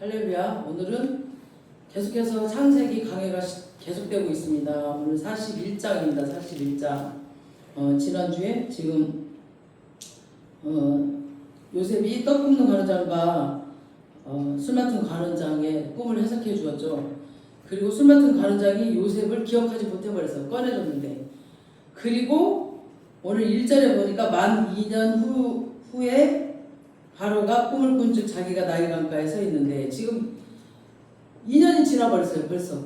할렐루야. 오늘은 계속해서 창세기 강해가 계속되고 있습니다. 오늘 41장입니다. 41장. 지난주에 지금 요셉이 떡 굽는 가느장과 술 맡은 가느장의 꿈을 해석해 주었죠. 그리고 술 맡은 가느장이 요셉을 기억하지 못해버려서 꺼내줬는데, 그리고 오늘 1절에 보니까 만 2년 후에 바로가 꿈을 꾼 즉 자기가 나일 강가에 서 있는데, 지금 2년이 지나버렸어요. 벌써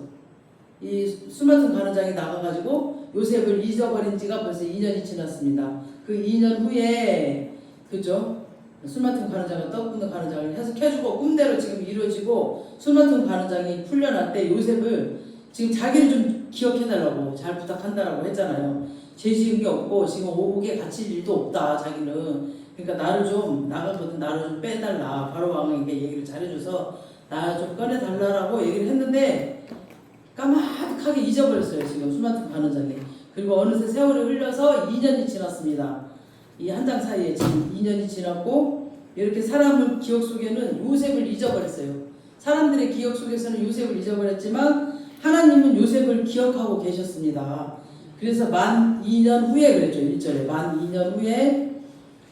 이 술 맡은 가느장이 나가가지고 요셉을 잊어버린 지가 벌써 2년이 지났습니다. 그 2년 후에, 그죠? 술 맡은 가느장과 떡 굽는 가느장을 해석해주고 꿈대로 지금 이루어지고, 술 맡은 가느장이 풀려날 때 요셉을 지금 자기를 좀 기억해달라고 잘 부탁한다라고 했잖아요. 죄 지은 게 없고 지금 오국에 갇힐 일도 없다 자기는. 그러니까 나를 좀 나가거든, 나를 좀 빼달라. 바로 왕에게 얘기를 잘해줘서 나 좀 꺼내달라고 얘기를 했는데 까마득하게 잊어버렸어요. 지금 술 맡은 가느장이. 그리고 어느새 세월이 흘러서 2년이 지났습니다. 이 한 장 사이에 지금 2년이 지났고, 이렇게 사람을 기억 속에는 요셉을 잊어버렸어요. 사람들의 기억 속에서는 요셉을 잊어버렸지만 하나님은 요셉을 기억하고 계셨습니다. 그래서 만 2년 후에 그랬죠. 1절에 만 2년 후에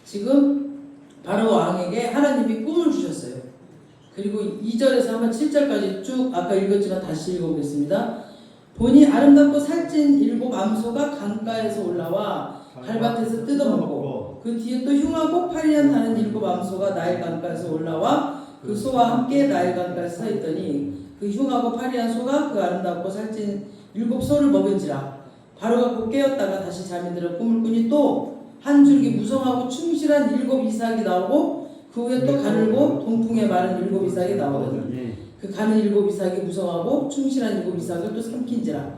지금 바로 왕에게 하나님이 꿈을 주셨어요. 그리고 2절에서 한번 7절까지 쭉 아까 읽었지만 다시 읽어보겠습니다. 보니 아름답고 살찐 7 암소가 강가에서 올라와 갈밭에서 뜯어먹고, 그 뒤에 또 흉하고 파리한 나는 7 암소가 나일 강가에서 올라와 그 소와 함께 나일 강가에 서 있더니, 그 흉하고 파리한 소가 그 아름답고 살찐 7 소를 먹은지라. 바로가 곧 깨었다가 다시 잠이 들어 꿈을 꾸니 또 한 줄기 무성하고 충실한 7 이삭이 나오고, 그 후에 또 가늘고 동풍에 마른 7 이삭이 나오거든. 그 가는 7 이삭이 무성하고 충실한 7 이삭을 또 삼킨지라.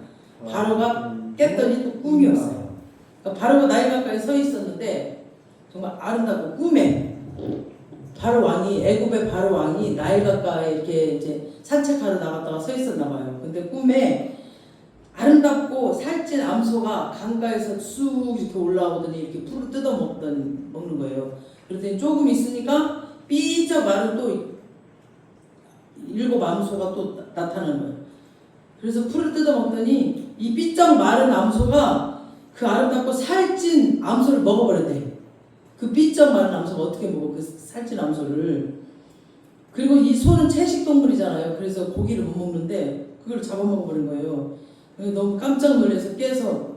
바로가 깼더니 또 꿈이었어요. 그러니까 바로가 나일 강가에 서 있었는데 정말 아름답고 꿈에 바로 왕이, 애굽의 바로 왕이 나일 강가에 이렇게 이제 산책하러 나갔다가 서 있었나 봐요. 근데 꿈에 아름답고 살찐 암소가 강가에서 쑥 이렇게 올라오더니 이렇게 풀을 먹는 거예요. 그랬더니 조금 있으니까 삐쩍 마른 또 7 암소가 또 나타나는 거예요. 그래서 풀을 뜯어먹더니 이 삐쩍 마른 암소가 그 아름답고 살찐 암소를 먹어버렸대. 그 삐쩍 마른 암소가 어떻게 먹어, 그 살찐 암소를. 그리고 이 소는 채식동물이잖아요. 그래서 고기를 못 먹는데 그걸 잡아먹어버린 거예요. 너무 깜짝 놀라서 깨서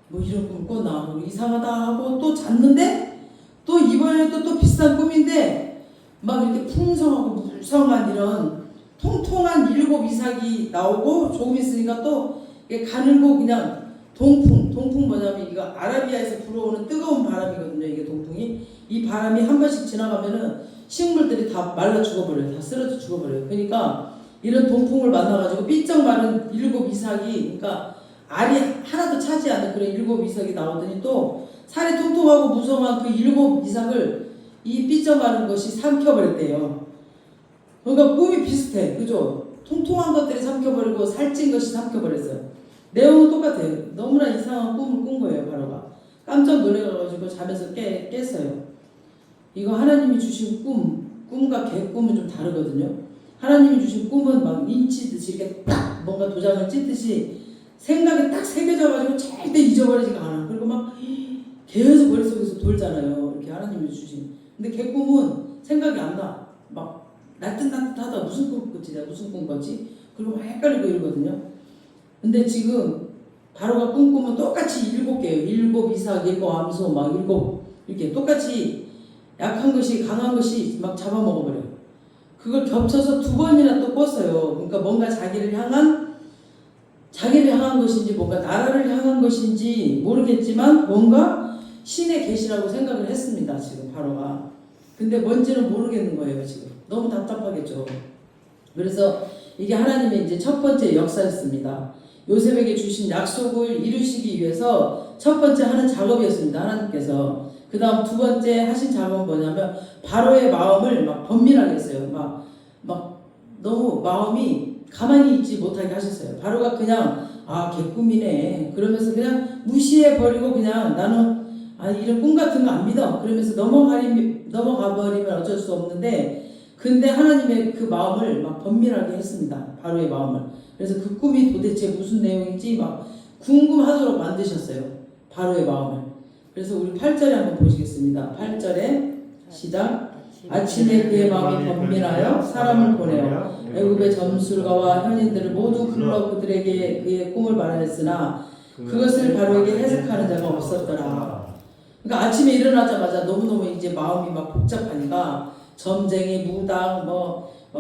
뭐 이런 꿈 꿨나, 이상하다 하고 또 잤는데, 또 이번에도 또 비슷한 꿈인데 막 이렇게 풍성하고 물성한 이런 통통한 7 이삭이 나오고, 조금 있으니까 또 가늘고 그냥 동풍 뭐냐면 이거 아라비아에서 불어오는 뜨거운 바람이거든요. 이게 동풍이. 이 바람이 한 번씩 지나가면은 식물들이 다 말라 죽어버려요. 다 쓰러져 죽어버려요. 그러니까 이런 동풍을 만나가지고 삐쩍 마른 7 이삭이, 그러니까 알이 하나도 차지 않는 그런 7 이삭이 나오더니 또 살이 통통하고 무성한 그 7 이삭을 이 삐쩍 마른 것이 삼켜버렸대요. 그러니까 꿈이 비슷해. 그죠? 통통한 것들이 삼켜버리고 살찐 것이 삼켜버렸어요. 내용은 똑같아요. 너무나 이상한 꿈을 꾼 거예요. 바로가 깜짝 놀래가지고 잠에서 깼어요. 이거 하나님이 주신 꿈과 개꿈은 좀 다르거든요. 하나님이 주신 꿈은 막 인치듯이 이렇게 딱 뭔가 도장을 찢듯이 생각이 딱 새겨져가지고 절대 잊어버리지가 않아. 그리고 막 계속 머릿속에서 돌잖아요. 이렇게 하나님이 주신. 근데 개꿈은 생각이 안 나. 막 날듯하다. 무슨 꿈 꿨지? 내가 무슨 꿈 꿨지? 그리고 막 헷갈리고 이러거든요. 근데 지금 바로가 꿈꾸면 똑같이 7개예요. 7 이삭, 7 암소, 막 7 이렇게 똑같이 약한 것이 강한 것이 막 잡아먹어버려요. 그걸 겹쳐서 2번이나 또 꿨어요. 그러니까 뭔가 자기를 향한 것인지 뭔가 나라를 향한 것인지 모르겠지만 뭔가 신의 계시라고 생각을 했습니다. 지금 바로가. 근데 뭔지는 모르겠는 거예요. 지금 너무 답답하겠죠. 그래서 이게 하나님의 이제 첫 번째 역사였습니다. 요셉에게 주신 약속을 이루시기 위해서 첫 번째 하는 작업이었습니다. 하나님께서. 그 다음 2번째 하신 작업은 뭐냐면 바로의 마음을 막 번민하게 했어요. 막 너무 마음이 가만히 있지 못하게 하셨어요. 바로가 그냥 개꿈이네 그러면서 그냥 무시해버리고, 그냥 나는 이런 꿈 같은 거 안 믿어 그러면서 넘어가 버리면 어쩔 수 없는데, 그 근데 하나님의 그 마음을 막 번민하게 했습니다. 바로의 마음을. 그래서 그 꿈이 도대체 무슨 내용인지 막 궁금하도록 만드셨어요. 바로의 마음을. 그래서 우리 8절에 한번 보시겠습니다. 8절에 시작. 아침에 그의 마음이 번민하여 사람을 보내어 애굽의 점술가와 현인들을 모두 불러 그들에게 그의 꿈을 말하였으나 그것을 바로에게 해석하는 자가 없었더라. 그러니까 아침에 일어나자마자 너무너무 이제 마음이 막 복잡하니까 점쟁이, 무당,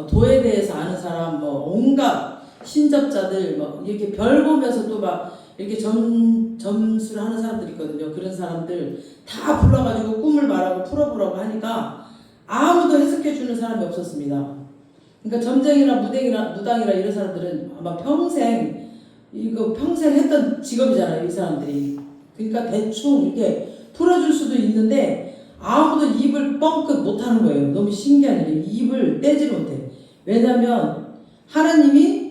도에 대해서 아는 사람, 온갖 신접자들, 이렇게 별 보면서 또 막 이렇게 점수를 하는 사람들 있거든요. 그런 사람들 다 불러가지고 꿈을 말하고 풀어보라고 하니까 아무도 해석해주는 사람이 없었습니다. 그러니까 점쟁이나 무당이나 이런 사람들은 아마 평생 했던 직업이잖아요, 이 사람들이. 그러니까 대충 이렇게 풀어줄 수도 있는데 아무도 입을 뻥끗 못하는 거예요. 너무 신기한 일이에요. 입을 떼지를 못해. 왜냐하면 하나님이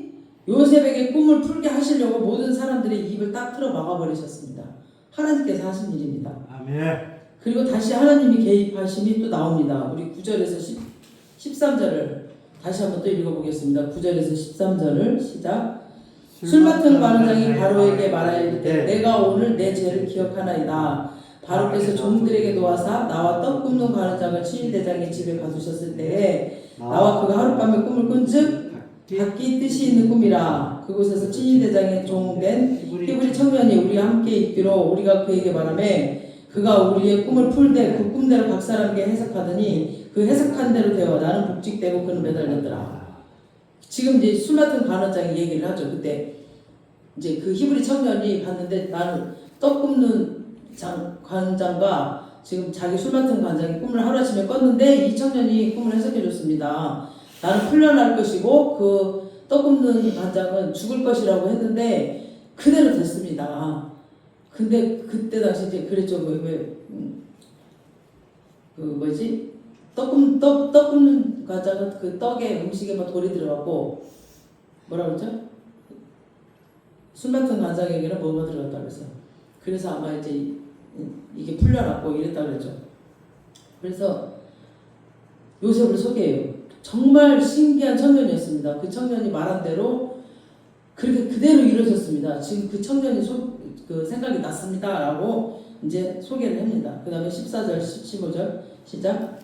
요셉에게 꿈을 풀게 하시려고 모든 사람들의 입을 딱 틀어 막아버리셨습니다. 하나님께서 하신 일입니다. 아멘. 그리고 다시 하나님이 개입하심이 또 나옵니다. 우리 9절에서 13절을 다시 한번 또 읽어보겠습니다. 9절에서 13절을 시작. 술 맡은 관원장이 바로에게 말하이르되 내가 오늘 내 죄를 기억하나이다. 바로께서 종들에게 놓아사 나와 떡 굽는 관원장을 친위대장의 집에 가두셨을 때에 나와 그가 하룻밤에 꿈을 꾼즉 각기 뜻이 있는 꿈이라. 그곳에서 친위대장의 종된 히브리 청년이 우리와 함께 있기로 우리가 그에게 말하매 그가 우리의 꿈을 풀되 그 꿈대로 각 사람에게 해석하더니 그 해석한 대로 되어 나는 복직되고 그는 매달렸더라. 지금 이제 술 맡은 관원장이 얘기를 하죠. 그때 이제 그 히브리 청년이 봤는데 나는 떡 굽는 관장과 지금 자기 술 맡은 관장이 꿈을 하루아침에 꿨는데 이 청년이 꿈을 해석해 줬습니다. 나는 풀려날 것이고 그 떡 굽는 관장은 죽을 것이라고 했는데 그대로 됐습니다. 근데 그때 당시 이제 그랬죠. 떡 굽는 과자는 그 떡에 음식에 막 돌이 들어가고 뭐라 그러죠? 술 맡은 관장에게는 뭐가 들어갔다 그랬어요. 그래서 아마 이제 이게 풀려났고 이랬다 그랬죠. 그래서 요셉을 소개해요. 정말 신기한 청년이었습니다. 그 청년이 말한 대로 그렇게 그대로 이루어졌습니다. 지금 그 청년이 생각이 났습니다라고 이제 소개를 합니다. 그 다음에 14절, 15절 시작.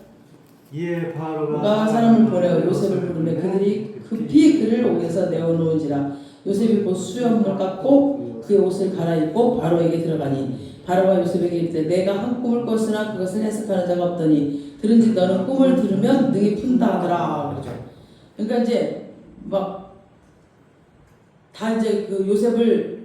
예, 바로가 사람을 보내어 요셉을 부르매 그들이 급히 그를 옥에서 내어놓은지라. 요셉이 곧 수염을 깎고 그의 옷을 갈아입고 바로에게 들어가니 바로가 요셉에게 이르되 내가 한 꿈을 꿨으나 그것을 해석하는 자가 없더니 들은지 너는 꿈을 들으면 능히 푼다 하더라. 그렇죠. 그러니까 이제 다 이제 그 요셉을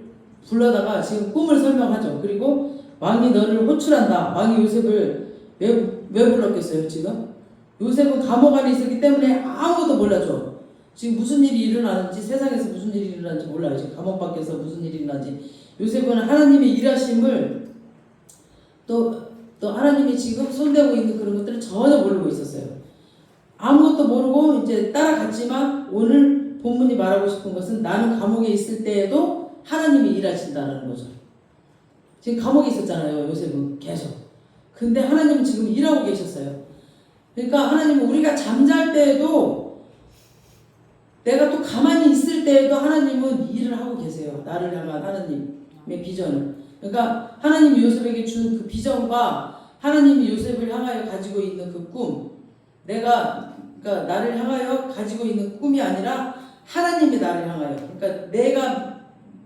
불러다가 지금 꿈을 설명하죠. 그리고 왕이 너를 호출한다. 왕이 요셉을 왜 불렀겠어요 지금? 요셉은 감옥 안에 있었기 때문에 아무도 몰라줘. 지금 무슨 일이 일어나는지, 세상에서 무슨 일이 일어나는지 몰라요. 지금 감옥 밖에서 무슨 일이 일어나는지. 요셉은 하나님의 일하심을 또 하나님이 지금 손대고 있는 그런 것들을 전혀 모르고 있었어요. 아무것도 모르고 이제 따라갔지만 오늘 본문이 말하고 싶은 것은 나는 감옥에 있을 때에도 하나님이 일하신다는 거죠. 지금 감옥에 있었잖아요. 요셉은 계속. 근데 하나님은 지금 일하고 계셨어요. 그러니까 하나님은 우리가 잠잘 때에도 내가 또 가만히 있을 때에도 하나님은 일을 하고 계세요. 나를 향한 하나님의 비전을. 그러니까 하나님이 요셉에게 준 그 비전과 하나님이 요셉을 향하여 가지고 있는 그 꿈, 그러니까 나를 향하여 가지고 있는 꿈이 아니라 하나님이 나를 향하여, 그러니까 내가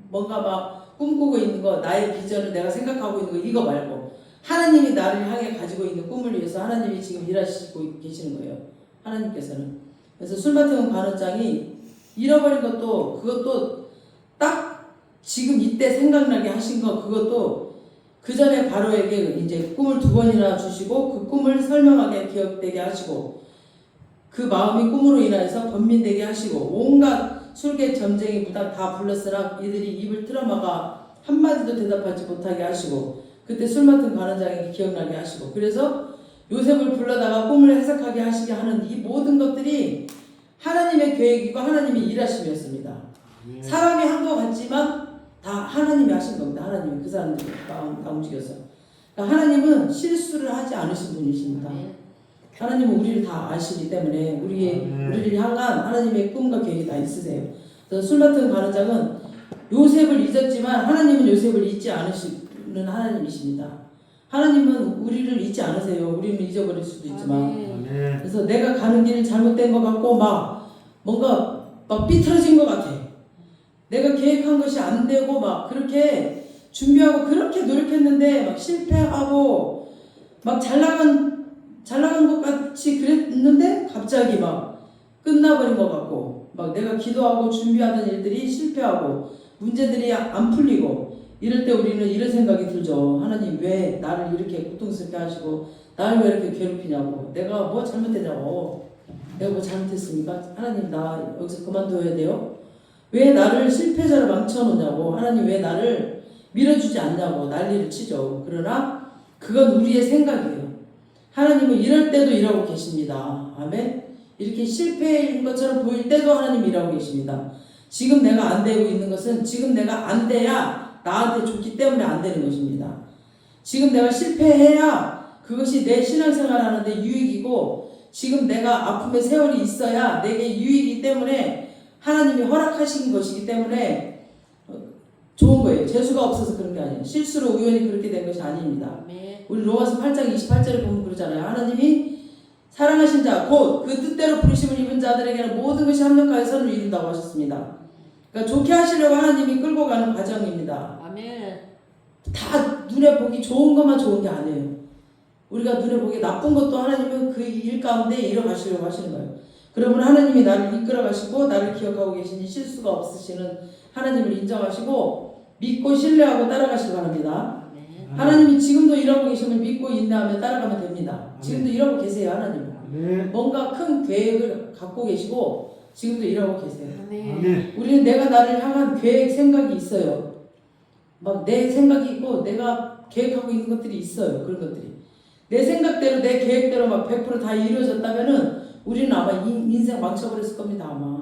뭔가 막 꿈꾸고 있는 거, 나의 비전을 내가 생각하고 있는 거 이거 말고 하나님이 나를 향해 가지고 있는 꿈을 위해서 하나님이 지금 일하시고 계시는 거예요. 하나님께서는. 그래서 술 맡은 관원장이 잃어버린 것도 그것도 딱 지금 이때 생각나게 하신 거 그것도 그 전에 바로에게 이제 꿈을 2번이나 주시고 그 꿈을 설명하게 기억되게 하시고 그 마음이 꿈으로 인하여서 번민되게 하시고 온갖 술객 점쟁이 무당 다 불렀으나 이들이 입을 틀어막아 한마디도 대답하지 못하게 하시고 그때 술 맡은 관원장에게 기억나게 하시고 그래서 요셉을 불러다가 꿈을 해석하게 하시게 하는 이 모든 것들이 하나님의 계획이고 하나님의 일하심이었습니다. 사람이 한 것 같지만 다 하나님이 하신 겁니다. 하나님이 그 사람들을 다 움직여서. 그러니까 하나님은 실수를 하지 않으신 분이십니다. 하나님은 우리를 다 아시기 때문에 우리를 향한 하나님의 꿈과 계획이 다 있으세요. 그래서 술 맡은 가르장은 요셉을 잊었지만 하나님은 요셉을 잊지 않으시는 하나님이십니다. 하나님은 우리를 잊지 않으세요. 우리는 잊어버릴 수도 있지만. 그래서 내가 가는 길이 잘못된 것 같고 뭔가 삐뚤어진 것 같아. 내가 계획한 것이 안 되고 그렇게 준비하고 그렇게 노력했는데 실패하고 잘 나간 것 같이 그랬는데 갑자기 끝나버린 것 같고 내가 기도하고 준비하던 일들이 실패하고 문제들이 안 풀리고 이럴 때 우리는 이런 생각이 들죠. 하나님 왜 나를 이렇게 고통스럽게 하시고 나를 왜 이렇게 괴롭히냐고. 내가 뭐 잘못했냐고. 내가 뭐 잘못했습니까? 하나님 나 여기서 그만둬야 돼요? 왜 나를 실패자로 망쳐놓냐고. 하나님 왜 나를 밀어주지 않냐고 난리를 치죠. 그러나 그건 우리의 생각이에요. 하나님은 이럴 때도 일하고 계십니다. 아멘. 이렇게 실패인 것처럼 보일 때도 하나님 일하고 계십니다. 지금 내가 안 되고 있는 것은 지금 내가 안 돼야 나한테 좋기 때문에 안 되는 것입니다. 지금 내가 실패해야 그것이 내 신앙생활 하는데 유익이고 지금 내가 아픔의 세월이 있어야 내게 유익이기 때문에 하나님이 허락하신 것이기 때문에 좋은 거예요. 재수가 없어서 그런 게 아니에요. 실수로 우연히 그렇게 된 것이 아닙니다. 우리 로마서 8장 28절에 보면 그러잖아요. 하나님이 사랑하신 자 곧 그 뜻대로 부르심을 입은 자들에게는 모든 것이 합력하여 선을 이룬다고 하셨습니다. 그러니까 좋게 하시려고 하나님이 끌고 가는 과정입니다. 아멘. 다 눈에 보기 좋은 것만 좋은 게 아니에요. 우리가 눈에 보기 나쁜 것도 하나님은 그 일 가운데 이뤄가시려고 하시는 거예요. 그러면 하나님이 나를 이끌어 가시고 나를 기억하고 계시니 실수가 없으시는 하나님을 인정하시고 믿고 신뢰하고 따라가시기 바랍니다. 하나님이 지금도 일하고 계시면 믿고 인내하며 따라가면 됩니다. 지금도 일하고 계세요. 하나님 뭔가 큰 계획을 갖고 계시고 지금도 일하고 계세요. 우리는 내가 나를 향한 계획 생각이 있어요. 내 생각이 있고 내가 계획하고 있는 것들이 있어요. 그런 것들이 내 생각대로 내 계획대로 100% 다 이루어졌다면은 우리는 아마 인생 망쳐버렸을 겁니다. 아마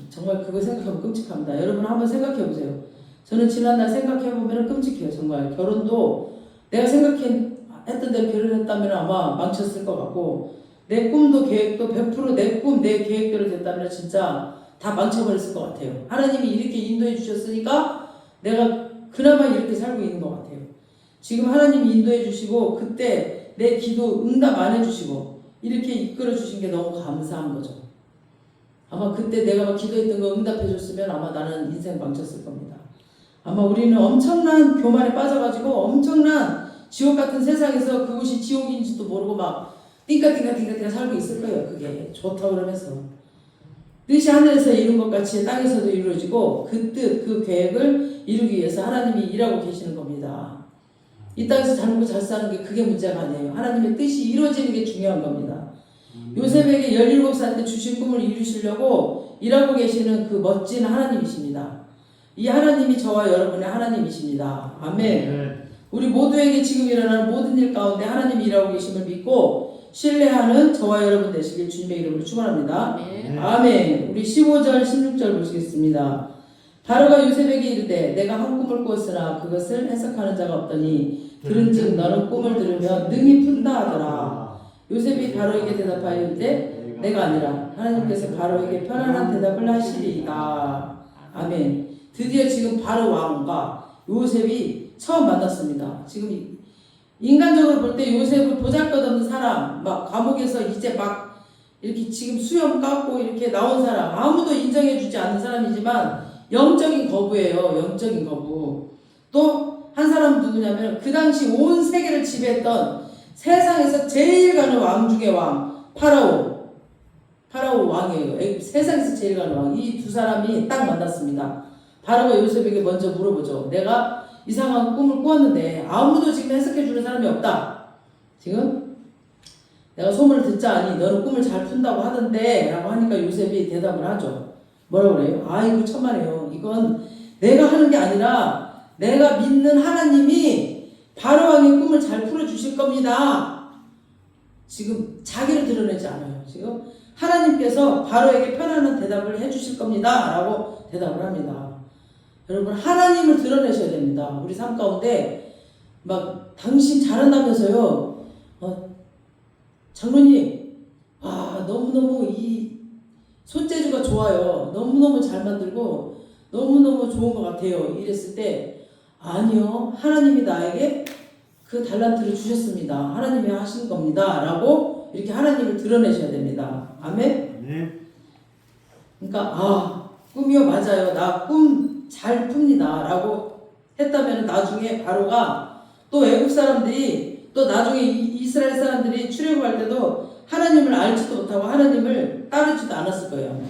정말 그거 생각하면 끔찍합니다. 여러분 한번 생각해 보세요. 저는 지난날 생각해보면 끔찍해요. 정말 결혼도 내가 생각했던 대로 결혼했다면 아마 망쳤을 것 같고 내 꿈도 계획도 100% 내 꿈, 내 계획대로 됐다면 진짜 다 망쳐버렸을 것 같아요. 하나님이 이렇게 인도해 주셨으니까 내가 그나마 이렇게 살고 있는 것 같아요. 지금 하나님이 인도해 주시고 그때 내 기도 응답 안 해주시고 이렇게 이끌어 주신 게 너무 감사한 거죠. 아마 그때 내가 기도했던 거 응답해 줬으면 아마 나는 인생 망쳤을 겁니다. 아마 우리는 엄청난 교만에 빠져가지고 엄청난 지옥 같은 세상에서 그것이 지옥인지도 모르고 띵까띵까 살고 있을 거예요. 그게 좋다고 그러면서 뜻이 하늘에서 이룬 것 같이 땅에서도 이루어지고 그 뜻, 그 계획을 이루기 위해서 하나님이 일하고 계시는 겁니다. 이 땅에서 잘 먹고 잘 사는 게 그게 문제가 아니에요. 하나님의 뜻이 이루어지는 게 중요한 겁니다. 요셉에게 17살 때 주신 꿈을 이루시려고 일하고 계시는 그 멋진 하나님이십니다. 이 하나님이 저와 여러분의 하나님이십니다. 아멘. 우리 모두에게 지금 일어나는 모든 일 가운데 하나님이 일하고 계심을 믿고 신뢰하는 저와 여러분 되시길 주님의 이름으로 축원합니다. 아멘. 우리 15절 16절 보시겠습니다. 바로가 요셉에게 이르되 내가 한 꿈을 꾸었으나 그것을 해석하는 자가 없더니 들은즉 너는 꿈을 들으면 능히 푼다 하더라. 요셉이 바로에게 대답하여 이르되 내가 아니라 하나님께서 바로에게 편안한 대답을 하시리이다. 아멘. 드디어 지금 바로 왕과 요셉이 처음 만났습니다. 지금 인간적으로 볼 때 요셉을 보잘것없는 사람, 감옥에서 이제 이렇게 지금 수염 깎고 이렇게 나온 사람, 아무도 인정해주지 않는 사람이지만 영적인 거부예요. 영적인 거부. 또 한 사람은 누구냐면 그 당시 온 세계를 지배했던 세상에서 제일 가는 왕 중의 왕, 파라오 왕이에요. 세상에서 제일 가는 왕. 이 두 사람이 딱 만났습니다. 바로가 요셉에게 먼저 물어보죠. 내가 이상한 꿈을 꾸었는데 아무도 지금 해석해주는 사람이 없다. 지금 내가 소문을 듣자니 너는 꿈을 잘 푼다고 하던데 라고 하니까 요셉이 대답을 하죠. 뭐라고 그래요? 아이고 천만에요. 이건 내가 하는 게 아니라 내가 믿는 하나님이 바로 왕의 꿈을 잘 풀어주실 겁니다. 지금 자기를 드러내지 않아요. 지금 하나님께서 바로에게 편안한 대답을 해주실 겁니다. 라고 대답을 합니다. 여러분 하나님을 드러내셔야 됩니다. 우리 삶 가운데 당신 잘한다면서요. 장로님, 너무너무 이 손재주가 좋아요. 너무너무 잘 만들고 너무너무 좋은 것 같아요. 이랬을 때 아니요, 하나님이 나에게 그 달란트를 주셨습니다. 하나님이 하신 겁니다. 라고 이렇게 하나님을 드러내셔야 됩니다. 아멘? 네. 그러니까 꿈이요, 맞아요. 나 꿈 잘 풉니다. 라고 했다면 나중에 바로가 또 애국 사람들이 또 나중에 이스라엘 사람들이 출애굽할 때도 하나님을 알지도 못하고 하나님을 따르지도 않았을 거예요.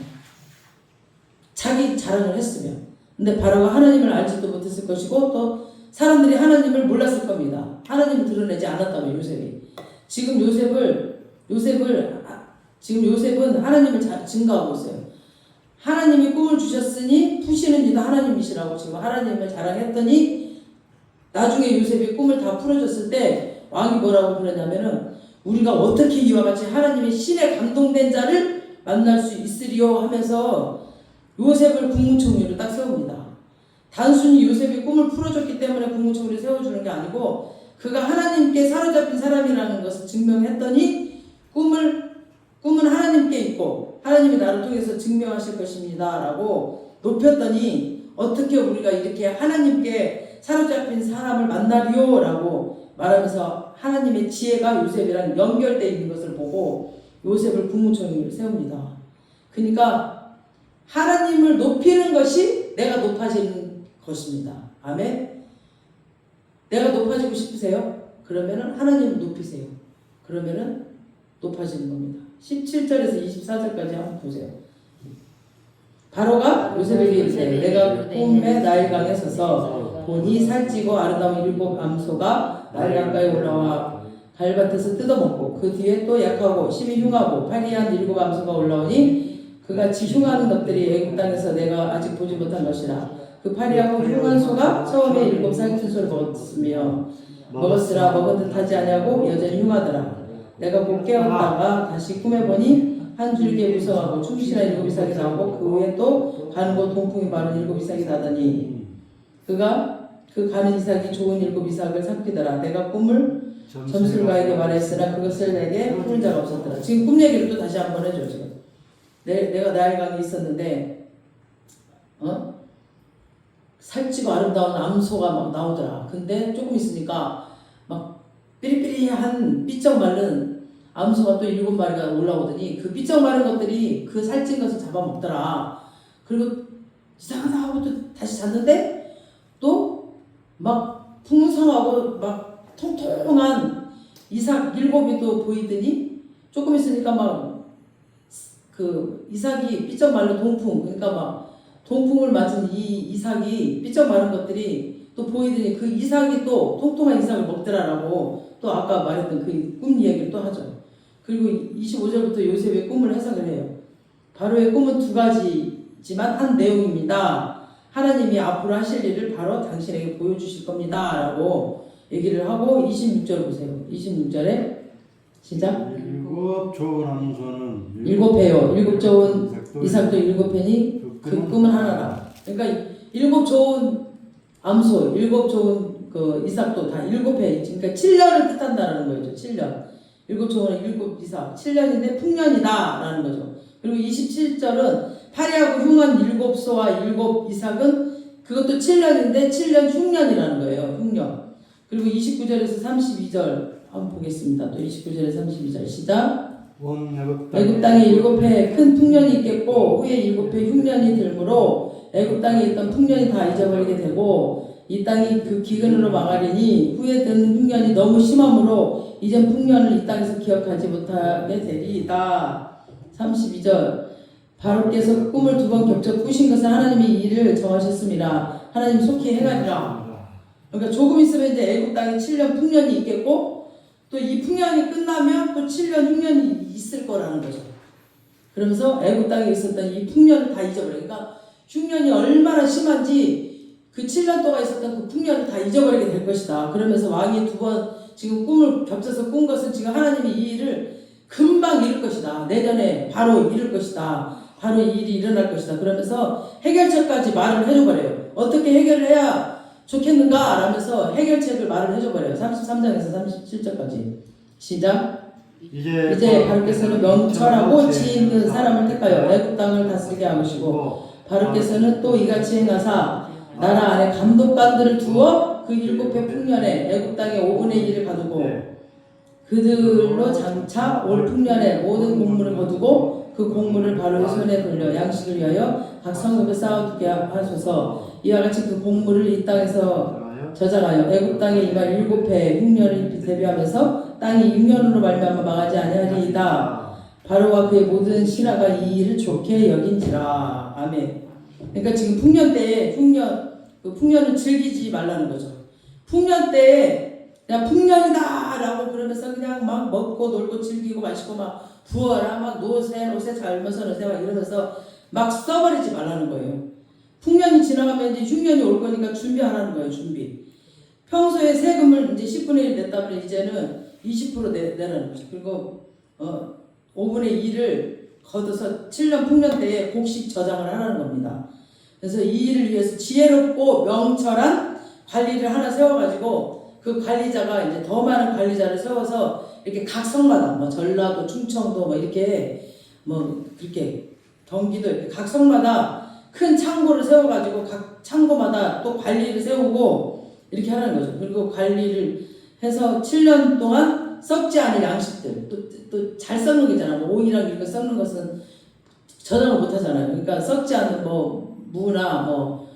자기 자랑을 했으면. 근데 바로가 하나님을 알지도 못했을 것이고 또 사람들이 하나님을 몰랐을 겁니다. 하나님을 드러내지 않았다면 요셉이. 지금 요셉은 하나님을 증거하고 있어요. 하나님이 꿈을 주셨으니 푸시는 이도 하나님이시라고 지금 하나님을 자랑했더니 나중에 요셉이 꿈을 다 풀어줬을 때 왕이 뭐라고 그러냐면은 우리가 어떻게 이와 같이 하나님의 신에 감동된 자를 만날 수 있으리요 하면서 요셉을 국무총리로 딱 세웁니다. 단순히 요셉이 꿈을 풀어줬기 때문에 국무총리를 세워주는 게 아니고 그가 하나님께 사로잡힌 사람이라는 것을 증명했더니 꿈은 하나님께 있고 하나님이 나를 통해서 증명하실 것입니다 라고 높였더니 어떻게 우리가 이렇게 하나님께 사로잡힌 사람을 만나리요 라고 말하면서 하나님의 지혜가 요셉이랑 연결되어 있는 것을 보고 요셉을 국무총리로 세웁니다. 그러니까 하나님을 높이는 것이 내가 높아지는 것입니다. 아멘. 내가 높아지고 싶으세요? 그러면은 하나님을 높이세요. 그러면은 높아지는 겁니다. 17절에서 24절까지 한번 보세요. 바로가 요셉에게 이르되 내가 꿈에 나일강에 서서 보니 살찌고 아름다운 7 암소가 나일강가에 올라와 갈밭에서 뜯어먹고 그 뒤에 또 약하고 심히 흉하고 파리한 7 암소가 올라오니 그같이 흉한 것들이 애굽 땅에서 내가 아직 보지 못한 것이라. 그 파리하고 흉한 소가 처음에 7 살찐 소를 먹었으라 먹은 듯 하지 아니하고 여전히 흉하더라. 내가 곧 깨었다가 다시 꿈에 보니 한 줄기에 무성하고 충실한 7 이삭이 나오고 그 후에 또 가는 곳 동풍이 마른 7 이삭이 나더니 그가 그 가는 이삭이 좋은 7 이삭을 삭히더라. 내가 꿈을 점술가에게 말했으나 그것을 내게 풀은 자가 없었더라. 지금 꿈 얘기를 또 다시 한번 해줘. 지금 내가 나일강에 있었는데 살찌고 아름다운 암소가 막 나오더라. 근데 조금 있으니까 막 삐리삐리한 삐쩍 마른 암소가 또 7마리가 올라오더니 그 삐쩍 마른 것들이 그 살찐 것을 잡아먹더라. 그리고 이상하다 하고 또 다시 잤는데 또 막 풍성하고 막 통통한 이삭 7이 또 보이더니 조금 있으니까 막 그 이삭이 삐쩍 마른 동풍, 그러니까 막 동풍을 맞은 이 이삭이 삐쩍 마른 것들이 또 보이더니 그 이삭이 또 통통한 이삭을 먹더라라고 또 아까 말했던 그 꿈 이야기를 또 하죠. 그리고 25절부터 요셉의 꿈을 해석을 해요. 바로의 꿈은 2가지지만 한 내용입니다. 하나님이 앞으로 하실 일을 바로 당신에게 보여주실 겁니다 라고 얘기를 하고 26절 보세요. 26절에 시작. 7 좋은 암소는 7회요. 7 좋은 이삭도 7회니 그 꿈은 하나라. 그러니까 7 좋은 암소, 7 좋은 그 이삭도 다 7회. 그러니까 7년을 뜻한다라는 거죠. 7년. 7 좋은 7 이삭. 7년인데 풍년이다라는 거죠. 그리고 27절은 파리하고 흉한 7소와 7 이삭은 그것도 7년인데 7년 흉년이라는 거예요. 흉년. 그리고 29절에서 32절 한번 보겠습니다. 또 29절에서 32절 시작. 애굽 땅에 7해 큰 풍년이 있겠고 후에 7해 흉년이 들므로 애굽 땅에 있던 풍년이 다 잊어버리게 되고 이 땅이 그 기근으로 망하리니 후에 든 흉년이 너무 심함으로 이전 풍년을 이 땅에서 기억하지 못하게 되리이다. 32절 바로께서 꿈을 2번 겹쳐 꾸신 것은 하나님이 이 일을 정하셨습니다. 하나님 속히 행하리라. 그러니까 조금 있으면 이제 애굽 땅에 7년 풍년이 있겠고 또 이 풍년이 끝나면 또 7년 흉년이 있을 거라는 거죠. 그러면서 애굽 땅에 있었던 이 풍년을 다 잊어버려요. 그러니까 흉년이 얼마나 심한지 그 7년 동안 있었던 그 풍년을 다 잊어버리게 될 것이다. 그러면서 왕이 2번 지금 꿈을 겹쳐서 꾼 것은 지금 하나님이 이 일을 금방 이룰 것이다. 내년에 바로 이룰 것이다. 바로 이 일이 일어날 것이다. 그러면서 해결책까지 말을 해줘버려요. 어떻게 해결을 해야 좋겠는가? 라면서 해결책을 말을 해줘버려요. 33장에서 37절까지. 시작. 이제 바로께서는 명철하고 지혜 있는 사람을 택하여 애굽 땅을 다스리게 하시고 바로께서는 또 이같이 행하사 나라 안에 감독관들을 두어 그 7해 풍년에 애굽 땅의 5분의 1을 가두고 그들로 장차 올 풍년에 모든 곡물을 거두고 그 곡물을 바로의 손에 돌려 양식을 위하여 각 성읍에 쌓아두게 하소서. 이와 같이 그 곡물을 이 땅에서 저장하여 애굽 땅에 임할 7해 흉년을 대비하면서 땅이 6년으로 말미암아 망하지 아니하리이다. 바로와 그의 모든 신하가 이 일을 좋게 여긴지라. 아멘. 그러니까 지금 풍년 때에 그 풍년을 즐기지 말라는 거죠. 풍년 때에 그냥 풍년이다라고 그러면서 그냥 막 먹고 놀고 즐기고 마시고 막 부어라 막 노세 잘 알면서 노세 막 이러면서 막 써버리지 말라는 거예요. 풍년이 지나가면 이제 흉년이 올 거니까 준비하라는 거예요. 준비. 평소에 세금을 이제 10분의 1 냈다면 이제는 20% 내라는 거죠. 그리고 5분의 1을 걷어서 7년 풍년 때에 곡식 저장을 하라는 겁니다. 그래서 이 일을 위해서 지혜롭고 명철한 관리를 하나 세워가지고 그 관리자가 이제 더 많은 관리자를 세워서 이렇게 각 성마다 뭐 전라도, 충청도 뭐 이렇게 뭐 그렇게 경기도 이렇게 각 성마다 큰 창고를 세워가지고 각 창고마다 또 관리를 세우고 이렇게 하라는 거죠. 그리고 관리를 해서 7년 동안 썩지 않을 양식들 또 잘 썩는 게 있잖아. 뭐 오이랑 이런 거 썩는 것은 저장을 못 하잖아요. 그러니까 썩지 않은 뭐 무나 뭐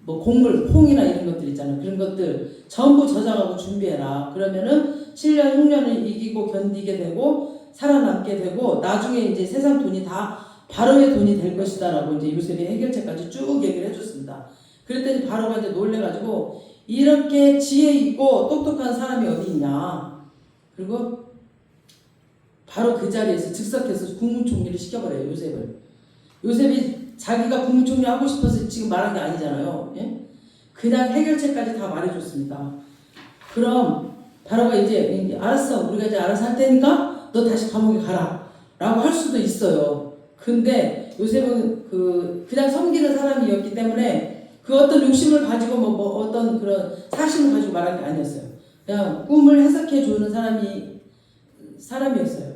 곡물, 콩이나 이런 것들 있잖아요. 그런 것들 전부 저장하고 준비해라. 그러면은 7년, 6년을 이기고 견디게 되고 살아남게 되고 나중에 이제 세상 돈이 다 바로의 돈이 될 것이다라고 이제 요셉이 해결책까지 쭉 얘기를 해줬습니다. 그랬더니 바로가 이제 놀래가지고 이렇게 지혜 있고 똑똑한 사람이 어디 있냐. 그리고 바로 그 자리에서 즉석해서 국무총리를 시켜버려요. 요셉이 자기가 국무총리 하고 싶어서 지금 말한 게 아니잖아요. 예? 그냥 해결책까지 다 말해줬습니다. 그럼 바로가 이제 알았어. 우리가 이제 알아서 할 테니까 너 다시 감옥에 가라. 라고 할 수도 있어요. 근데 요셉은 그냥 섬기는 사람이었기 때문에 그 어떤 욕심을 가지고 뭐 어떤 그런 사심을 가지고 말한 게 아니었어요. 그냥 꿈을 해석해 주는 사람이었어요.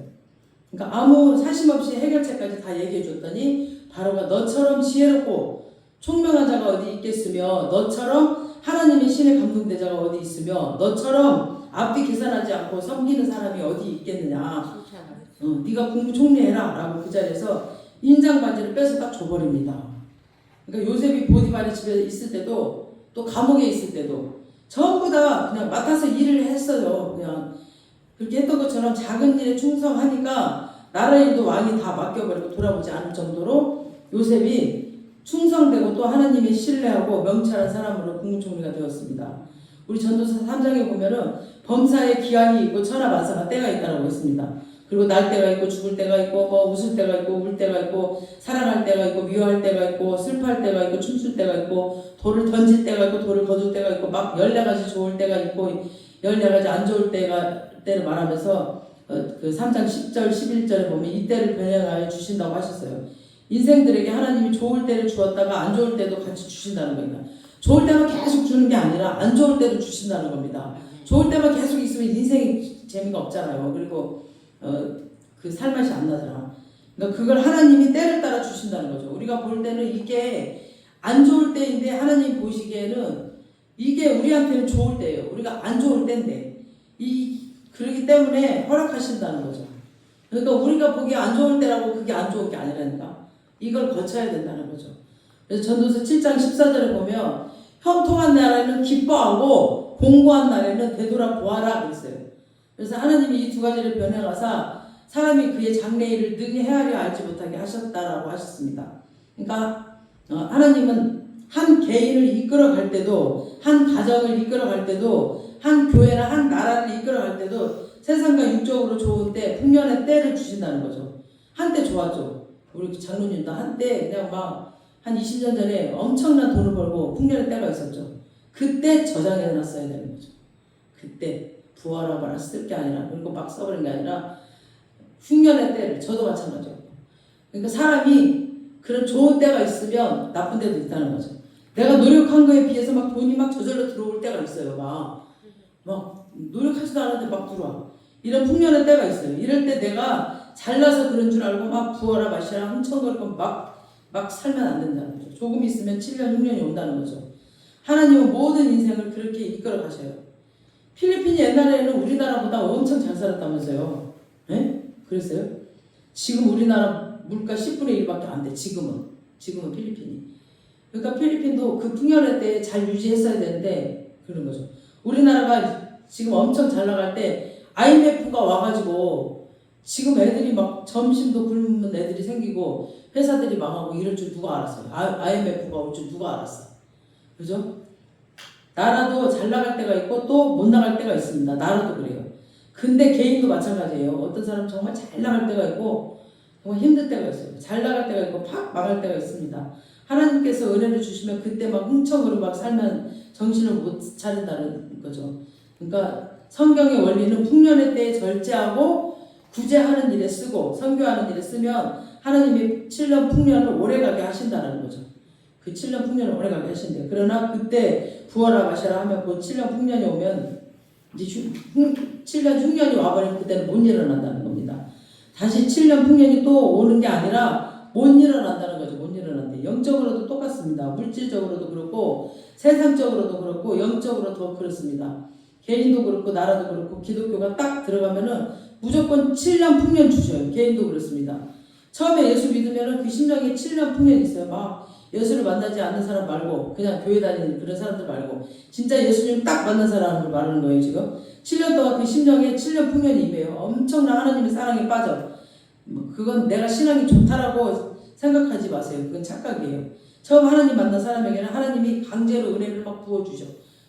그러니까 아무 사심 없이 해결책까지 다 얘기해 줬더니 바로가 너처럼 지혜롭고 총명한 자가 어디 있겠으며 너처럼 하나님의 신의 감동대자가 어디 있으며 너처럼 앞뒤 계산하지 않고 섬기는 사람이 어디 있겠느냐. 네가 국무총리해라 라고 그 자리에서 인장반지를 빼서 딱 줘버립니다. 그러니까 요셉이 보디발의 집에 있을 때도 또 감옥에 있을 때도 전부 다 그냥 맡아서 일을 했어요. 그냥 그렇게 했던 것처럼 작은 일에 충성하니까 나라 일도 왕이 다 맡겨버리고 돌아보지 않을 정도로 요셉이 충성되고 또 하나님의 신뢰하고 명철한 사람으로 국무총리가 되었습니다. 우리 전도서 3장에 보면은 범사에 기한이 있고 천하만사가 때가 있다고 했습니다. 그리고 날 때가 있고 죽을 때가 있고 뭐 웃을 때가 있고 울 때가 있고 사랑할 때가 있고 미워할 때가 있고 슬퍼할 때가 있고 춤출 때가 있고 돌을 던질 때가 있고 돌을 거둘 때가 있고 막 14가지 좋을 때가 있고 14가지 안 좋을 때를 말하면서 그 3장 10절 11절에 보면 이때를 변형하여 주신다고 하셨어요. 인생들에게 하나님이 좋을 때를 주었다가 안 좋을 때도 같이 주신다는 겁니다. 좋을 때만 계속 주는 게 아니라 안 좋을 때도 주신다는 겁니다. 좋을 때만 계속 있으면 인생이 재미가 없잖아요. 그리고 그 살맛이 안 나잖아. 그러니까 그걸 하나님이 때를 따라 주신다는 거죠. 우리가 볼 때는 이게 안 좋을 때인데 하나님 보시기에는 이게 우리한테는 좋을 때예요. 우리가 안 좋을 때인데 그러기 때문에 허락하신다는 거죠. 그러니까 우리가 보기에 안 좋을 때라고 그게 안 좋은 게 아니라니까. 이걸 거쳐야 된다는 거죠. 그래서 전도서 7장 14절에 보면 형통한 날에는 기뻐하고 공고한 날에는 되돌아보아라 그랬어요. 그래서 하나님이 이 두 가지를 변해가사 사람이 그의 장래일을 능히 헤아려 알지 못하게 하셨다라고 하셨습니다. 그러니까 하나님은 한 개인을 이끌어갈 때도 한 가정을 이끌어갈 때도 한 교회나 한 나라를 이끌어갈 때도 세상과 육적으로 좋은 때 풍년의 때를 주신다는 거죠. 한때 좋았죠. 우리 장로님도 한때 그냥 막 한 20년 전에 엄청난 돈을 벌고 풍년의 때가 있었죠. 그때 저장해 놨어야 되는 거죠. 그때 부하라 말아 쓸 게 아니라 그리고 막 써버린 게 아니라 흉년의 때를 저도 마찬가지고 그러니까 사람이 그런 좋은 때가 있으면 나쁜 때도 있다는 거죠. 내가 노력한 거에 비해서 막 돈이 막 저절로 들어올 때가 있어요. 막 노력하지도 않았는데 막 들어와. 이런 풍년의 때가 있어요. 이럴 때 내가 잘나서 그런 줄 알고 막 부어라 마시라 흥청거리고 막 살면 안 된다는 거죠. 조금 있으면 7년, 6년이 온다는 거죠. 하나님은 모든 인생을 그렇게 이끌어 가셔요. 필리핀이 옛날에는 우리나라보다 엄청 잘 살았다면서요. 예? 그랬어요? 지금 우리나라 물가 10분의 1밖에 안 돼. 지금은 필리핀이. 그러니까 필리핀도 그 풍년의 때에 잘 유지했어야 되는데 그런 거죠. 우리나라가 지금 엄청 잘 나갈 때 IMF가 와가지고 지금 애들이 막 점심도 굶는 애들이 생기고 회사들이 망하고 이럴 줄 누가 알았어요. IMF가 올 줄 누가 알았어. 그죠? 나라도 잘 나갈 때가 있고 또 못 나갈 때가 있습니다. 나라도 그래요. 근데 개인도 마찬가지예요. 어떤 사람 정말 잘 나갈 때가 있고 정말 힘들 때가 있어요. 잘 나갈 때가 있고 팍 망할 때가 있습니다. 하나님께서 은혜를 주시면 그때 막 흥청으로 막 살면 정신을 못 차린다는 거죠. 그러니까 성경의 원리는 풍년의 때에 절제하고 구제하는 일에 쓰고 선교하는 일에 쓰면 하나님이 7년 풍년을 오래가게 하신다는 거죠. 그 7년 풍년을 오래가게 하신대요. 그러나 그때 부어라 마셔라 하면 그 7년 풍년이 오면 이제 7년 흉년이 와버리면 그때는 못 일어난다는 겁니다. 다시 7년 풍년이 또 오는 게 아니라 못 일어난다는 거죠. 못 일어난대. 영적으로도 똑같습니다. 물질적으로도 그렇고 세상적으로도 그렇고 영적으로 더 그렇습니다. 개인도 그렇고 나라도 그렇고 기독교가 딱 들어가면은 무조건 7년 풍년 주셔요. 개인도 그렇습니다. 처음에 예수 믿으면은 그 심령에 7년 풍년이 있어요. 막 예수를 만나지 않는 사람 말고 그냥 교회 다니는 그런 사람들 말고 진짜 예수님 딱 만난 사람을 말하는 거예요. 지금 7년 동안 그 심령에 7년 풍년이 임해요. 엄청난 하나님의 사랑에 빠져. 그건 내가 신앙이 좋다라고 생각하지 마세요. 그건 착각이에요. 처음 하나님 만난 사람에게는 하나님이 강제로 은혜를 막 부어주셔.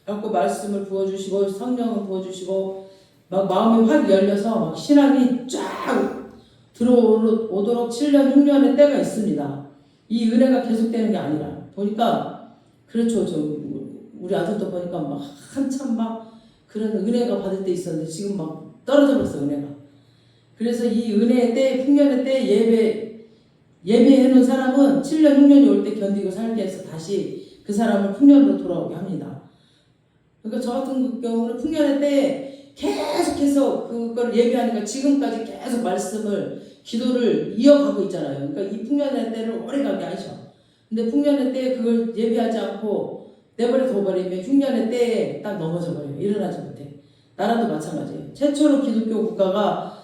그래갖고 말씀을 부어주시고 성령을 부어주시고 막 마음이 확 열려서 막 신앙이 쫙 들어오도록 7년, 6년의 때가 있습니다. 이 은혜가 계속되는 게 아니라 보니까 그렇죠. 우리 아들도 보니까 막 한참 막 그런 은혜가 받을 때 있었는데 지금 막 떨어져 버렸어 은혜가. 그래서 이 은혜의 때, 풍년의 때 예배해 놓은 사람은 7년, 6년이 올 때 견디고 살게 해서 다시 그 사람을 풍년으로 돌아오게 합니다. 그러니까 저 같은 경우는 풍년의 때에 계속해서 그걸 예배하니까 지금까지 계속 말씀을 기도를 이어가고 있잖아요. 그러니까 이 풍년의 때를 오래가게 하셔. 근데 풍년의 때에 그걸 예배하지 않고 내버려 둬버리면 흉년의 때에 딱 넘어져 버려요. 일어나지 못해. 나라도 마찬가지예요. 최초로 기독교 국가가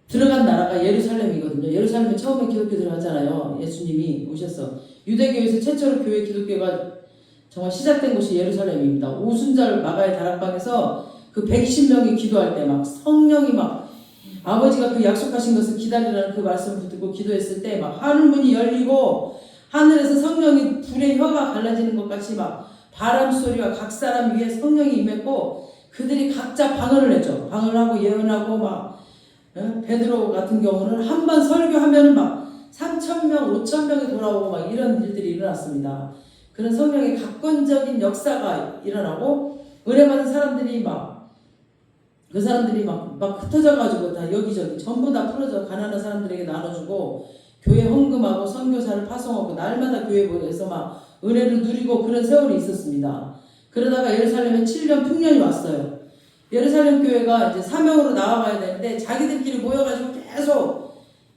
들어간 나라가 예루살렘이거든요. 예루살렘에 처음에 기독교 들어갔잖아요. 예수님이 오셔서. 유대교에서 최초로 교회 기독교가 정말 시작된 곳이 예루살렘입니다. 오순절 마가의 다락방에서 그 120명이 기도할 때 막 성령이 막 아버지가 그 약속하신 것을 기다리라는 그 말씀을 듣고 기도했을 때 막 하늘문이 열리고 하늘에서 성령이 불의 혀가 갈라지는 것 같이 막 바람 소리와 각 사람 위에 성령이 임했고 그들이 각자 방언을 했죠. 방언을 하고 예언하고 막 베드로 같은 경우는 한 번 설교하면은 막 3,000명, 5,000명이 돌아오고 막 이런 일들이 일어났습니다. 그런 성령의 각권적인 역사가 일어나고 은혜 받은 사람들이 그 사람들이 막 흩어져가지고 다 여기저기 전부 다 풀어져 가난한 사람들에게 나눠주고 교회 헌금하고 선교사를 파송하고 날마다 교회 모여서 막 은혜를 누리고 그런 세월이 있었습니다. 그러다가 예루살렘에 7년 풍년이 왔어요. 예루살렘 교회가 이제 사명으로 나아가야 되는데 자기들끼리 모여가지고 계속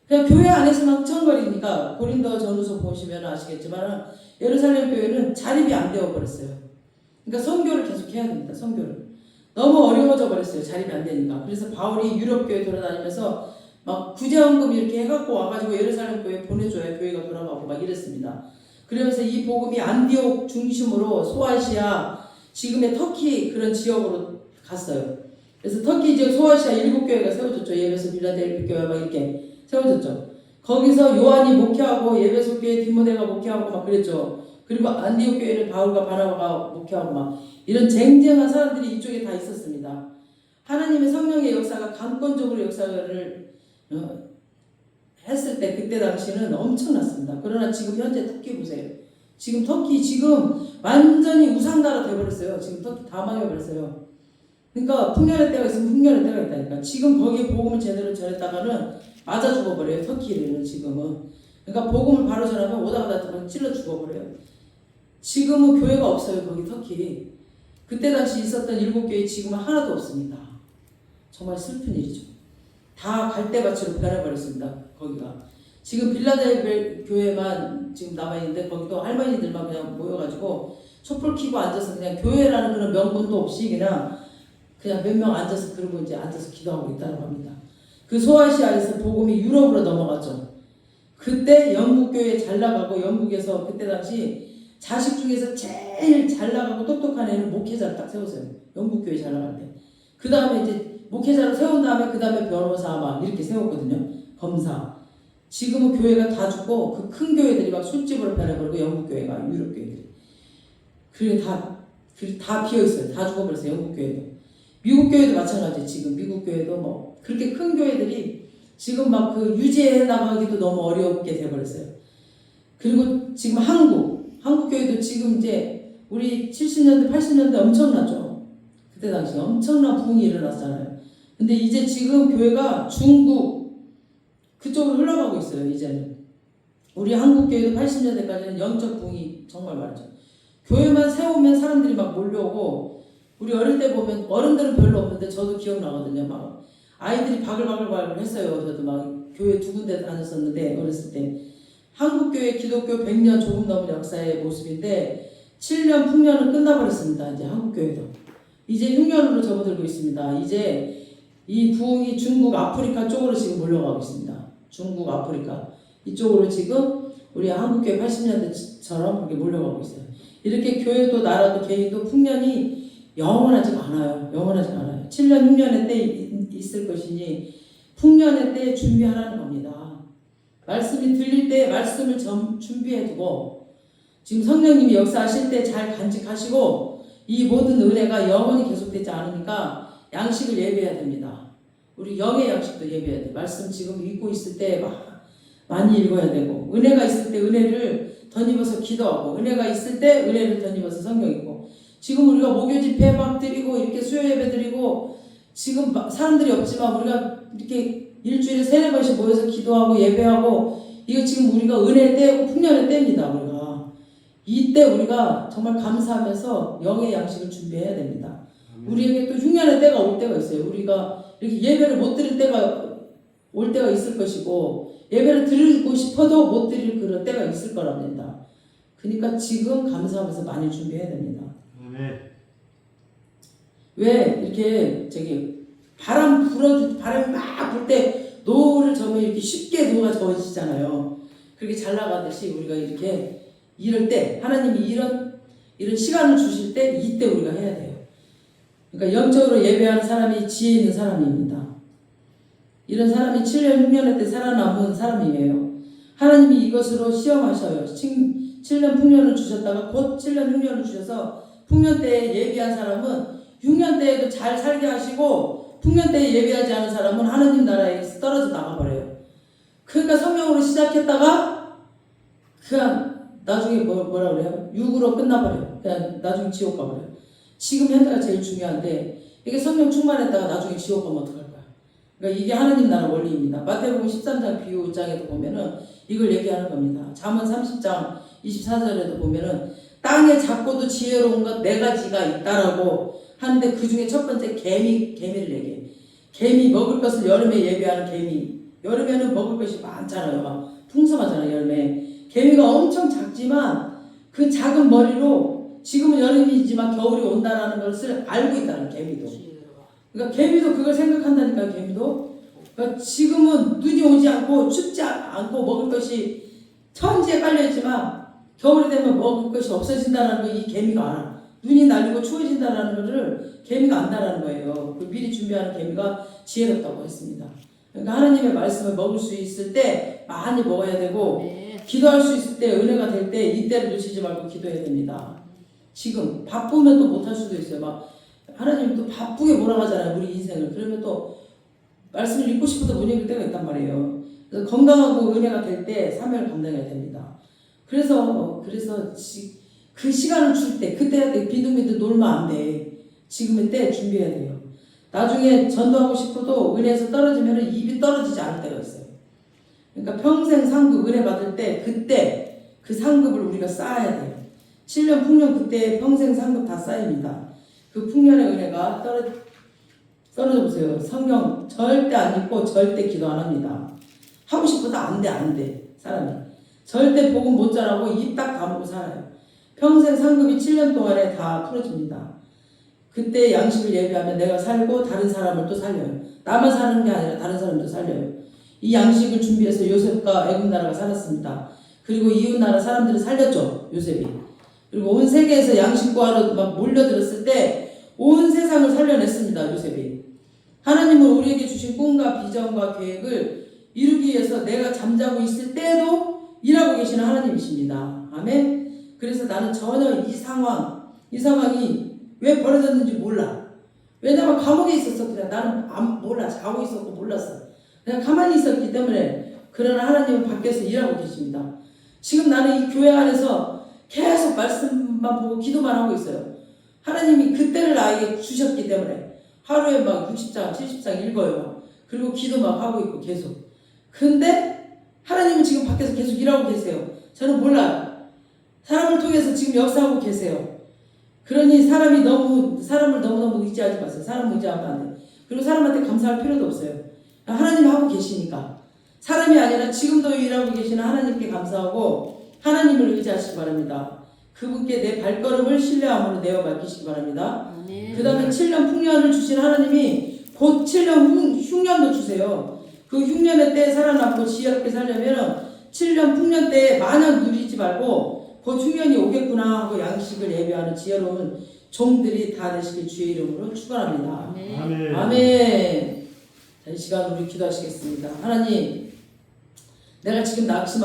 그냥 교회 안에서만 흥청거리니까 고린도 전후서 보시면 아시겠지만 예루살렘 교회는 자립이 안 되어 버렸어요. 그러니까 선교를 계속 해야 됩니다. 선교를. 너무 어려워져 버렸어요. 자립이 안 되니까. 그래서 바울이 유럽 교회 돌아다니면서 막 구제헌금 이렇게 해갖고 와가지고 예루살렘 교회 보내줘야 교회가 돌아가고 막 이랬습니다. 그러면서 이 복음이 안디옥 중심으로 소아시아 지금의 터키 그런 지역으로 갔어요. 그래서 터키 지역 소아시아 7교회가 세워졌죠. 예배소 빌라델피 교회 막 이렇게 세워졌죠. 거기서 요한이 목회하고 예배소 교회 디모데가 목회하고 막 그랬죠. 그리고 안디옥 교회는 바울과 바나바가 목회하고 막 이런 쟁쟁한 사람들이 이쪽에 다 있었습니다. 하나님의 성령의 역사가 강권적으로 역사를 했을 때 그때 당시는 엄청났습니다. 그러나 지금 현재 터키 보세요. 지금 터키 지금 완전히 우상나라 돼버렸어요. 지금 터키 다 망해버렸어요. 그러니까 풍년의 때가 있으면 풍년의 때가 있다니까. 지금 거기에 복음을 제대로 전했다가는 맞아 죽어버려요. 터키를 지금은. 그러니까 복음을 바로 전하면 오다가다 찔러 죽어버려요. 지금은 교회가 없어요. 거기 터키. 그때 당시 있었던 7교회 지금은 하나도 없습니다. 정말 슬픈 일이죠. 다 갈대밭으로 변해버렸습니다. 거기가 지금 빌라델 교회만 지금 남아있는데 거기도 할머니들만 그냥 모여가지고 촛불 켜고 앉아서 그냥 교회라는 그런 명분도 없이 그냥 몇 명 앉아서 그러고 이제 앉아서 기도하고 있다고 합니다. 그 소아시아에서 복음이 유럽으로 넘어갔죠. 그때 영국 교회 잘 나가고 영국에서 그때 당시 자식 중에서 제일 잘 나가고 똑똑한 애는 목회자를 딱 세웠어요. 영국 교회 잘 나갈 때. 그 다음에 이제 목회자를 세운 다음에 그 다음에 변호사 막 이렇게 세웠거든요. 검사. 지금은 교회가 다 죽고 그 큰 교회들이 막 술집으로 변해버리고 영국 교회가 유럽 교회들이. 그리고 다 비어있어요. 다 죽어버렸어요. 영국 교회도. 미국 교회도 마찬가지예요. 지금 미국 교회도 뭐 그렇게 큰 교회들이 지금 막 그 유지해 나가기도 너무 어렵게 돼버렸어요. 그리고 지금 한국 교회도 지금 이제 우리 70년대 80년대 엄청났죠. 그때 당시 엄청난 부흥이 일어났잖아요. 근데 이제 지금 교회가 중국 그쪽으로 흘러가고 있어요. 이제는 우리 한국 교회도 80년대까지는 영적 부흥이 정말 많죠. 교회만 세우면 사람들이 막 몰려오고 우리 어릴 때 보면 어른들은 별로 없는데 저도 기억나거든요. 막 아이들이 바글바글 했어요. 저도 막 교회 두 군데 다녔었는데 어렸을 때 한국교회 기독교 100년 조금 넘은 역사의 모습인데 7년 풍년은 끝나버렸습니다. 이제 한국교회도 이제 흉년으로 접어들고 있습니다. 이제 이 부흥이 중국 아프리카 쪽으로 지금 몰려가고 있습니다. 중국 아프리카 이쪽으로 지금 우리 한국교회 80년대처럼 그렇게 몰려가고 있어요. 이렇게 교회도 나라도 개인도 풍년이 영원하지가 않아요. 7년 흉년의 때 있을 것이니 풍년의 때에 준비하라는 겁니다. 말씀이 들릴 때 말씀을 준비해두고 지금 성령님이 역사하실 때 잘 간직하시고 이 모든 은혜가 영원히 계속되지 않으니까 양식을 예배해야 됩니다. 우리 영의 양식도 예배해야 돼. 말씀 지금 읽고 있을 때 많이 읽어야 되고 은혜가 있을 때 은혜를 덧입어서 기도하고 은혜가 있을 때 은혜를 덧입어서 성경 읽고 지금 우리가 목요 집회 막 드리고 이렇게 수요 예배 드리고 지금 사람들이 없지만 우리가 이렇게 일주일에 3-4번씩 모여서 기도하고 예배하고 이거 지금 우리가 은혜의 때고 풍년의 때입니다. 우리가 이때 우리가 정말 감사하면서 영의 양식을 준비해야 됩니다. 우리에게 또 흉년의 때가 올 때가 있어요. 우리가 이렇게 예배를 못 드릴 때가 올 때가 있을 것이고 예배를 드리고 싶어도 못 드릴 그런 때가 있을 거랍니다. 그러니까 지금 감사하면서 많이 준비해야 됩니다. 왜 이렇게 바람이 막 불 때 노를 저으면 이렇게 쉽게 노가 저어지잖아요. 그렇게 잘 나가듯이 우리가 이렇게 이럴 때 하나님이 이런 시간을 주실 때 이때 우리가 해야 돼요. 그러니까 영적으로 예배하는 사람이 지혜 있는 사람입니다. 이런 사람이 7년 6년의 때 살아남은 사람이에요. 하나님이 이것으로 시험하셔요. 7년 풍년을 주셨다가 곧 7년 6년을 주셔서 풍년 때에 예비한 사람은 6년 때에도 잘 살게 하시고 풍년 때에 예비하지 않은 사람은 하나님 나라에서 떨어져 나가버려요. 그러니까 성령으로 시작했다가 그냥 나중에 뭐라 그래요? 육으로 끝나버려요. 그냥 나중에 지옥 가버려요. 지금 현재가 제일 중요한데 이게 성령 충만했다가 나중에 지옥 가면 어떡할 거야? 그러니까 이게 하나님 나라 원리입니다. 마태복음 13장 비유장에도 보면은 이걸 얘기하는 겁니다. 잠언 30장 24절에도 보면은 땅에 작고도 지혜로운 것 4가지가 있다라고 하는데 그 중에 첫 번째 개미를 얘기해. 개미 먹을 것을 여름에 예배하는 개미. 여름에는 먹을 것이 많잖아요. 막 풍성하잖아요. 여름에. 개미가 엄청 작지만 그 작은 머리로 지금은 여름이지만 겨울이 온다라는 것을 알고 있다는 개미도. 그러니까 개미도 그걸 생각한다니까요. 개미도. 그러니까 지금은 눈이 오지 않고 춥지 않고 먹을 것이 천지에 깔려있지만 겨울이 되면 먹을 것이 없어진다는 걸 이 개미가 알아. 눈이 날리고 추워진다는 것을 개미가 안다라는 거예요. 그 미리 준비하는 개미가 지혜롭다고 했습니다. 그러니까 하나님의 말씀을 먹을 수 있을 때 많이 먹어야 되고 기도할 수 있을 때 은혜가 될 때 이때를 놓치지 말고 기도해야 됩니다. 지금 바쁘면 또 못할 수도 있어요. 막 하나님 또 바쁘게 몰아가잖아요. 우리 인생을. 그러면 또 말씀을 읽고 싶어도 못 읽을 때가 있단 말이에요. 그래서 건강하고 은혜가 될 때 사명을 감당해야 됩니다. 그래서 그 시간을 줄 때 그때 빈둥빈둥 놀면 안 돼. 지금의 때 준비해야 돼요. 나중에 전도하고 싶어도 은혜에서 떨어지면 입이 떨어지지 않을 때가 있어요. 그러니까 평생 상급 은혜 받을 때 그때 그 상급을 우리가 쌓아야 돼요. 7년 풍년 그때 평생 상급 다 쌓입니다. 그 풍년의 은혜가 떨어져 보세요. 성경 절대 안 읽고 절대 기도 안 합니다. 하고 싶어도 안 돼. 사람이. 절대 복음 못 전하고 입 딱 다물고 살아요. 평생 상급이 7년 동안에 다 풀어집니다. 그때 양식을 예비하면 내가 살고 다른 사람을 또 살려요. 나만 사는 게 아니라 다른 사람도 살려요. 이 양식을 준비해서 요셉과 애굽 나라가 살았습니다. 그리고 이웃 나라 사람들을 살렸죠. 요셉이. 그리고 온 세계에서 양식 구하러 막 몰려들었을 때 온 세상을 살려냈습니다. 요셉이. 하나님은 우리에게 주신 꿈과 비전과 계획을 이루기 위해서 내가 잠자고 있을 때도 일하고 계시는 하나님이십니다. 아멘. 그래서 나는 전혀 이 상황이 왜 벌어졌는지 몰라. 왜냐면 감옥에 있었어. 그냥 나는 몰라. 자고 있었고 몰랐어. 그냥 가만히 있었기 때문에. 그러나 하나님은 밖에서 일하고 계십니다. 지금 나는 이 교회 안에서 계속 말씀만 보고 기도만 하고 있어요. 하나님이 그때를 나에게 주셨기 때문에 하루에 막 60장, 70장 읽어요. 그리고 기도 막 하고 있고 계속. 근데 하나님은 지금 밖에서 계속 일하고 계세요. 저는 몰라요. 사람을 통해서 지금 역사하고 계세요. 그러니 사람을 너무너무 의지하지 마세요. 사람 의지하면 안 돼요. 그리고 사람한테 감사할 필요도 없어요. 하나님 하고 계시니까. 사람이 아니라 지금도 일하고 계시는 하나님께 감사하고 하나님을 의지하시기 바랍니다. 그분께 내 발걸음을 신뢰함으로 내어 맡기시기 바랍니다. 그 다음에 7년 풍년을 주신 하나님이 곧 7년 흉년도 주세요. 그 흉년의 때에 살아남고 지혜롭게 살려면 7년 풍년 때에 마냥 누리지 말고 곧 흉년이 오겠구나 하고 양식을 예비하는 지혜로운 종들이 다 되시길 주의 이름으로 축원합니다. 아멘. 아멘. 자, 이 시간 우리 기도하시겠습니다. 하나님, 내가 지금 낙심